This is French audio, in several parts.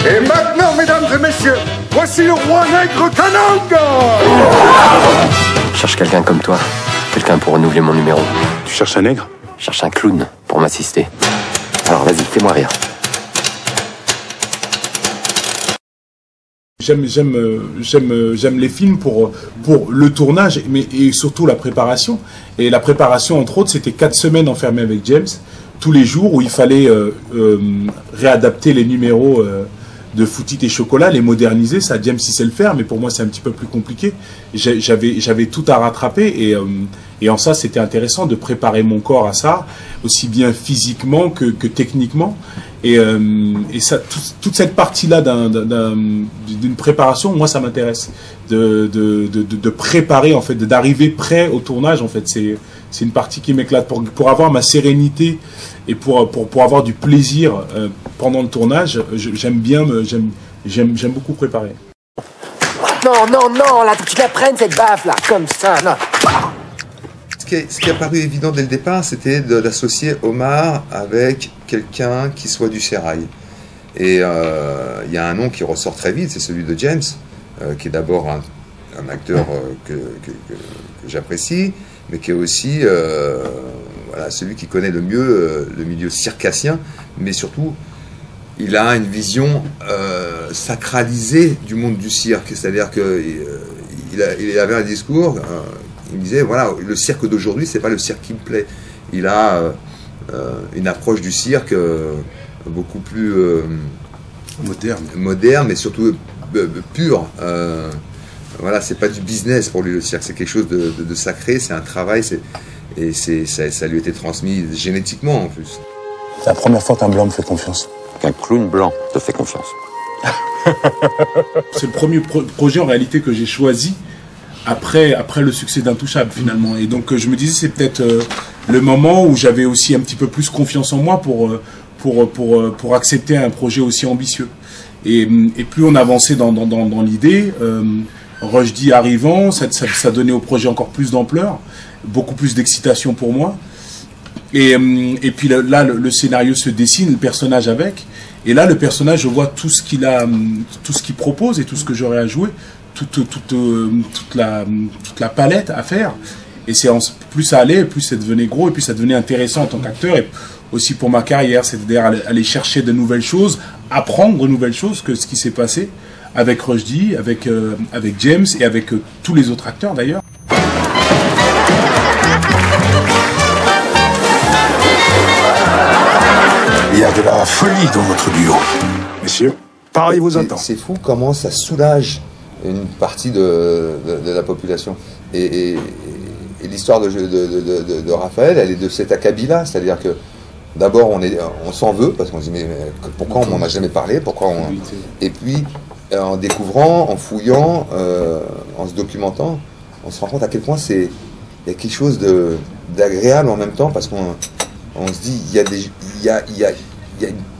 Et maintenant, mesdames et messieurs, voici le roi nègre Kananga. Je cherche quelqu'un comme toi. Quelqu'un pour renouveler mon numéro. Tu cherches un nègre? Je cherche un clown pour m'assister. Alors vas-y, fais-moi rire. J'aime les films pour le tournage, et surtout la préparation. Et la préparation, entre autres, c'était 4 semaines enfermées avec James, tous les jours où il fallait réadapter les numéros de Foutit et Chocolat, les moderniser. Ça, James, il sait le faire, mais pour moi, c'est un petit peu plus compliqué. J'avais tout à rattraper, et en ça, c'était intéressant de préparer mon corps à ça, aussi bien physiquement que techniquement. Et ça, toute cette partie-là d'une préparation, moi, ça m'intéresse. De préparer, en fait, d'arriver prêt au tournage, en fait. C'est une partie qui m'éclate. Pour avoir ma sérénité et pour avoir du plaisir pendant le tournage, j'aime beaucoup préparer. Non, non, non, là, tu la prennes, cette baffe, là, comme ça, là. Ce qui a paru évident dès le départ, c'était d'associer Omar avec quelqu'un qui soit du sérail. Et il y a un nom qui ressort très vite, c'est celui de James, qui est d'abord un acteur que j'apprécie, mais qui est aussi voilà, celui qui connaît le mieux le milieu circassien, mais surtout, il a une vision sacralisée du monde du cirque. C'est-à-dire qu'il avait un discours... il me disait, voilà, le cirque d'aujourd'hui, c'est pas le cirque qui me plaît. Il a une approche du cirque beaucoup plus moderne, mais surtout pure. Voilà, c'est pas du business pour lui, le cirque, c'est quelque chose de sacré, c'est un travail, et ça lui a été transmis génétiquement en plus. C'est la première fois qu'un blanc me fait confiance. Qu'un clown blanc te fait confiance. C'est le premier projet en réalité que j'ai choisi après le succès d'Intouchable finalement, et donc je me disais c'est peut-être le moment où j'avais aussi un petit peu plus confiance en moi pour accepter un projet aussi ambitieux, et plus on avançait dans l'idée, Rushdie arrivant, ça donnait au projet encore plus d'ampleur, beaucoup plus d'excitation pour moi, et puis là le scénario se dessine, le personnage avec, et là le personnage, je vois tout ce qu'il propose et tout ce que j'aurais à jouer, toute la palette à faire, et plus ça allait, plus ça devenait gros, et plus ça devenait intéressant en tant qu'acteur, et aussi pour ma carrière, c'est-à-dire aller chercher de nouvelles choses, apprendre de nouvelles choses, que ce qui s'est passé avec Rushdie, avec James, et avec tous les autres acteurs d'ailleurs. Il y a de la folie dans notre duo. Messieurs, pareil vous entend. C'est fou comment ça soulage une partie de la population. Et l'histoire de Raphaël, elle est de cet acabit-là, c'est-à-dire que d'abord on s'en veut, parce qu'on se dit mais pourquoi on m'en a jamais parlé, et puis en découvrant, en fouillant, en se documentant, on se rend compte à quel point il y a quelque chose d'agréable en même temps, parce qu'on se dit il y a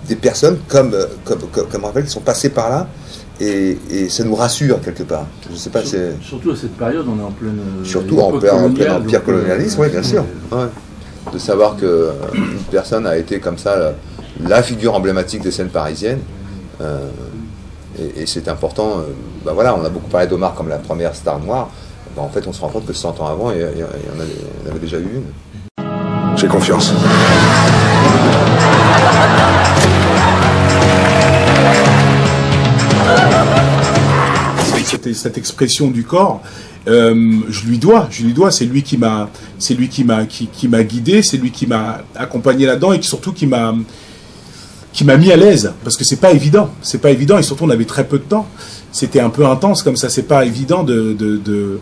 des personnes comme Raphaël qui sont passées par là, et ça nous rassure quelque part. Je sais pas, surtout à cette période, on est en pleine... Surtout en plein empire colonialiste, oui, bien sûr. Ouais. De savoir qu'une personne a été comme ça la figure emblématique des scènes parisiennes. Et c'est important. Voilà, on a beaucoup parlé d'Omar comme la première star noire. En fait, on se rend compte que 100 ans avant, il y en avait déjà eu une. J'ai confiance. Cette expression du corps, je lui dois, c'est lui qui m'a guidé, c'est lui qui m'a accompagné là-dedans, et surtout qui m'a mis à l'aise, parce que c'est pas évident, et surtout on avait très peu de temps, c'était un peu intense comme ça, c'est pas évident de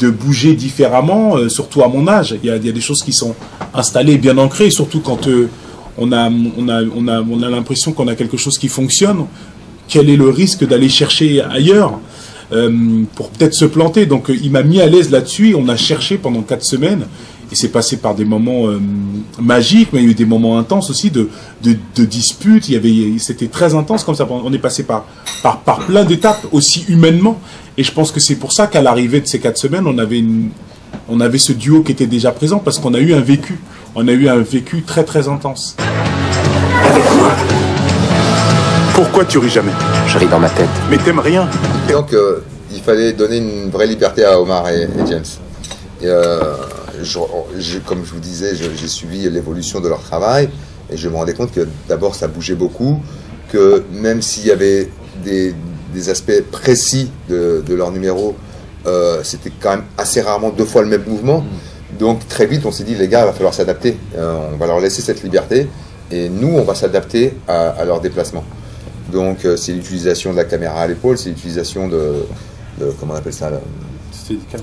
bouger différemment, surtout à mon âge. Il y a des choses qui sont installées, bien ancrées, surtout quand on a l'impression qu'on a quelque chose qui fonctionne. Quel est le risque d'aller chercher ailleurs pour peut-être se planter? Donc il m'a mis à l'aise là-dessus, on a cherché pendant 4 semaines, et c'est passé par des moments magiques, mais il y a eu des moments intenses aussi de disputes. C'était très intense comme ça, on est passé par plein d'étapes, aussi humainement, et je pense que c'est pour ça qu'à l'arrivée de ces 4 semaines, on avait ce duo qui était déjà présent, parce qu'on a eu un vécu très très intense. Avec moi, Pourquoi tu ris jamais? Je ris dans ma tête. Mais t'aimes rien. Et donc, il fallait donner une vraie liberté à Omar et James. Et, comme je vous disais, j'ai suivi l'évolution de leur travail et je me rendais compte que d'abord ça bougeait beaucoup, que même s'il y avait des aspects précis de leur numéro, c'était quand même assez rarement 2 fois le même mouvement. Donc très vite on s'est dit, les gars, il va falloir s'adapter, on va leur laisser cette liberté et nous on va s'adapter à leur déplacement. Donc c'est l'utilisation de la caméra à l'épaule, c'est l'utilisation de comment on appelle ça, le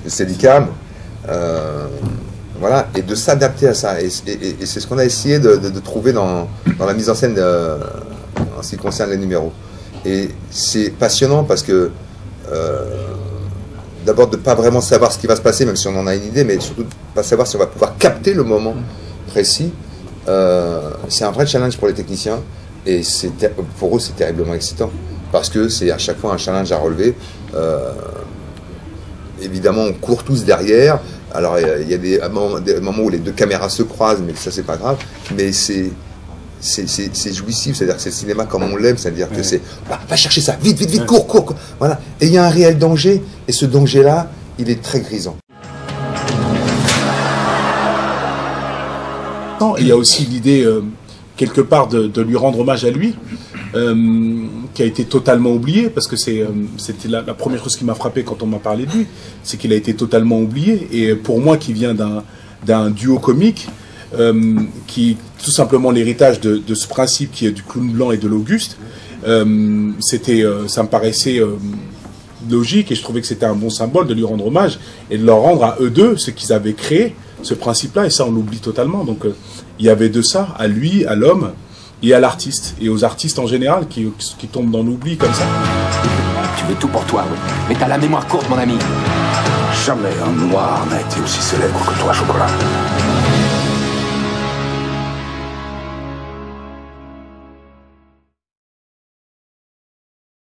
Steadicam. Voilà, et de s'adapter à ça. Et c'est ce qu'on a essayé de trouver dans la mise en scène en ce qui concerne les numéros. Et c'est passionnant parce que d'abord de ne pas vraiment savoir ce qui va se passer, même si on en a une idée, mais surtout de ne pas savoir si on va pouvoir capter le moment précis. C'est un vrai challenge pour les techniciens et pour eux c'est terriblement excitant parce que c'est à chaque fois un challenge à relever. Évidemment on court tous derrière, alors il y a des moments où les 2 caméras se croisent, mais ça c'est pas grave, mais c'est jouissif, c'est-à-dire que c'est le cinéma comme on l'aime, c'est-à-dire que c'est va chercher ça, vite, vite, vite, cours, voilà. Et il y a un réel danger, et ce danger-là, il est très grisant. Il y a aussi l'idée, quelque part, de lui rendre hommage à lui, qui a été totalement oublié, parce que c'était la première chose qui m'a frappé quand on m'a parlé de lui, c'est qu'il a été totalement oublié. Et pour moi, qui vient d'un duo comique, qui tout simplement l'héritage de ce principe qui est du clown blanc et de l'Auguste, ça me paraissait logique et je trouvais que c'était un bon symbole de lui rendre hommage et de leur rendre à eux deux ce qu'ils avaient créé, ce principe-là, et ça on l'oublie totalement. Donc il y avait de ça à lui, à l'homme et à l'artiste, et aux artistes en général qui tombent dans l'oubli comme ça. Tu veux tout pour toi, oui. Mais t'as la mémoire courte, mon ami. Jamais un noir n'a été aussi célèbre que toi, Chocolat.